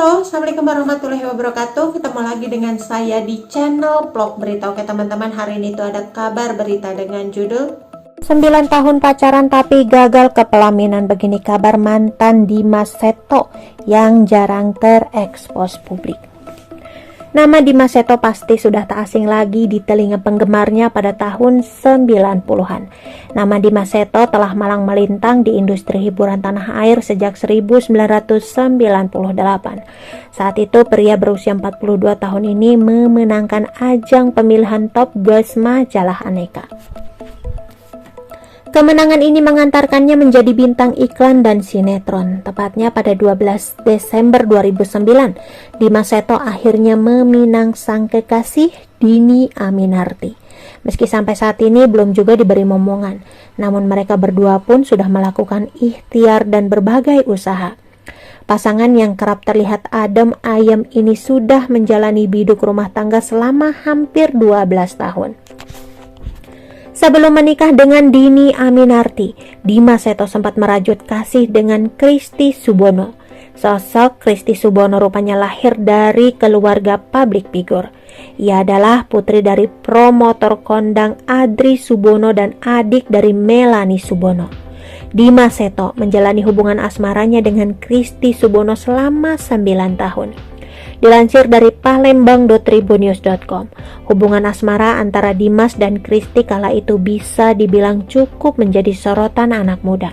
Halo, Assalamualaikum warahmatullahi wabarakatuh. Ketemu lagi dengan saya di channel Vlog Berita. Oke teman-teman, hari ini tuh ada kabar berita dengan judul 9 tahun pacaran tapi gagal kepelaminan. Begini kabar mantan Dimas Seto yang jarang terekspos publik. Nama Dimas Seto pasti sudah tak asing lagi di telinga penggemarnya pada tahun 90-an. Nama Dimas Seto telah malang melintang di industri hiburan tanah air sejak 1998. Saat itu pria berusia 42 tahun ini memenangkan ajang pemilihan Top Girls majalah Aneka. Kemenangan ini mengantarkannya menjadi bintang iklan dan sinetron. Tepatnya pada 12 Desember 2009, Dimas Seto akhirnya meminang sang kekasih Dhini Aminarti. Meski sampai saat ini belum juga diberi momongan, namun mereka berdua pun sudah melakukan ikhtiar dan berbagai usaha. Pasangan yang kerap terlihat adem ayem ini sudah menjalani biduk rumah tangga selama hampir 12 tahun. Sebelum menikah dengan Dhini Aminarti, Dimas Seto sempat merajut kasih dengan Christy Subono. Sosok Christy Subono rupanya lahir dari keluarga public figure. Ia adalah putri dari promotor kondang Adri Subono dan adik dari Melanie Subono. Dimas Seto menjalani hubungan asmaranya dengan Christy Subono selama 9 tahun. Dilansir dari palembang.tribunnews.com, hubungan asmara antara Dimas dan Christy kala itu bisa dibilang cukup menjadi sorotan anak muda.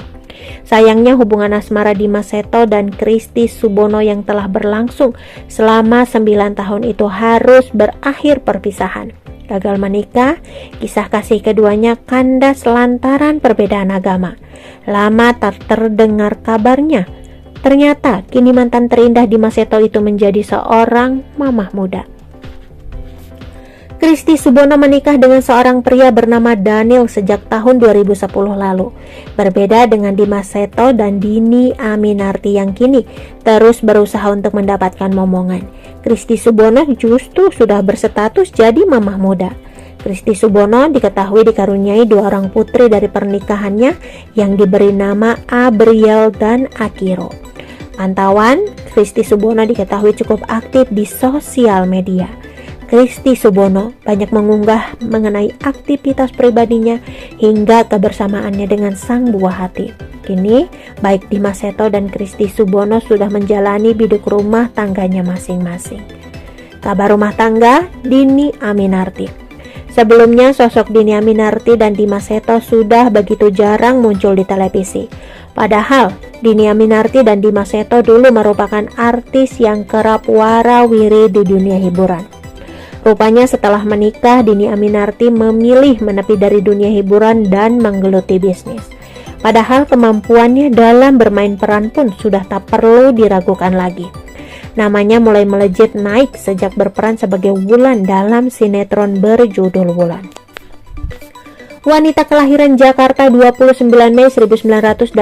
Sayangnya hubungan asmara Dimas Seto dan Christy Subono yang telah berlangsung selama 9 tahun itu harus berakhir perpisahan. Gagal menikah, kisah kasih keduanya kandas lantaran perbedaan agama. Lama tak terdengar kabarnya. Ternyata kini mantan terindah Dimas Seto itu menjadi seorang mamah muda. Christy Subono menikah dengan seorang pria bernama Daniel sejak tahun 2010 lalu. Berbeda dengan Dimas Seto dan Dhini Aminarti yang kini terus berusaha untuk mendapatkan momongan. Christy Subono justru sudah berstatus jadi mamah muda. Christy Subono diketahui dikaruniai 2 orang putri dari pernikahannya yang diberi nama Abriel dan Akiro. Pantauan, Christy Subono diketahui cukup aktif di sosial media. Christy Subono banyak mengunggah mengenai aktivitas pribadinya hingga kebersamaannya dengan sang buah hati. Kini, baik Dimas Seto dan Christy Subono sudah menjalani biduk rumah tangganya masing-masing. Kabar rumah tangga Dhini Aminarti. Sebelumnya, sosok Dhini Aminarti dan Dimas Seto sudah begitu jarang muncul di televisi. Padahal, Dhini Aminarti dan Dimas Seto dulu merupakan artis yang kerap warawiri di dunia hiburan. Rupanya setelah menikah, Dhini Aminarti memilih menepi dari dunia hiburan dan menggeluti bisnis. Padahal kemampuannya dalam bermain peran pun sudah tak perlu diragukan lagi. Namanya mulai melejit naik sejak berperan sebagai Wulan dalam sinetron berjudul Wulan. Wanita kelahiran Jakarta 29 Mei 1983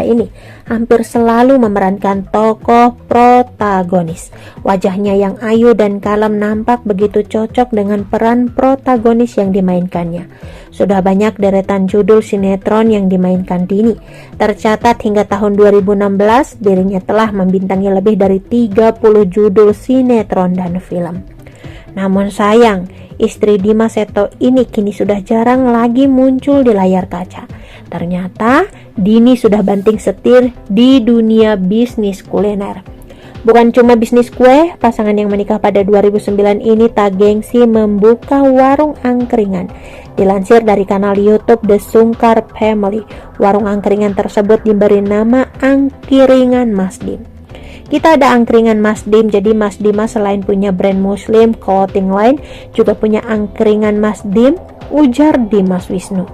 ini hampir selalu memerankan tokoh protagonis. Wajahnya yang ayu dan kalem nampak begitu cocok dengan peran protagonis yang dimainkannya. Sudah banyak deretan judul sinetron yang dimainkan Dhini. Tercatat hingga tahun 2016 dirinya telah membintangi lebih dari 30 judul sinetron dan film. Namun sayang, istri Dimas Seto ini kini sudah jarang lagi muncul di layar kaca. Ternyata Dhini sudah banting setir di dunia bisnis kuliner. Bukan cuma bisnis kue, pasangan yang menikah pada 2009 ini tak gengsi membuka warung angkringan. Dilansir dari kanal YouTube The Sungkar Family, warung angkringan tersebut diberi nama Angkiringan Mas Dim. Kita ada angkringan Mas Dim, jadi Mas Dimas selain punya brand muslim, clothing line, juga punya angkringan Mas Dim, ujar Dimas Wisnu.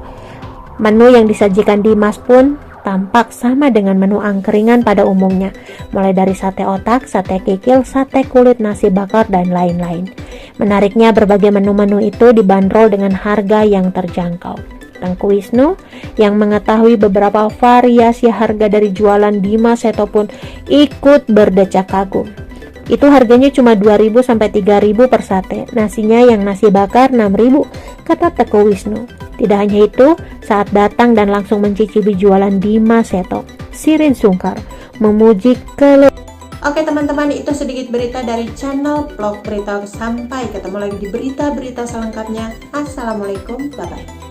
Menu yang disajikan Dimas pun tampak sama dengan menu angkringan pada umumnya, mulai dari sate otak, sate kikil, sate kulit, nasi bakar, dan lain-lain. Menariknya berbagai menu-menu itu dibanderol dengan harga yang terjangkau. Tengku Wisnu yang mengetahui beberapa variasi harga dari jualan Dimas Seto pun ikut berdecak kagum. Itu harganya cuma 2.000 sampai 3.000 per sate. Nasinya yang nasi bakar 6.000, kata Tengku Wisnu. Tidak hanya itu, saat datang dan langsung mencicipi jualan Dimas Seto, Sirin Sungkar memuji Oke teman-teman, itu sedikit berita dari channel Vlog Berita. Sampai ketemu lagi di berita-berita selengkapnya. Assalamualaikum, bye-bye.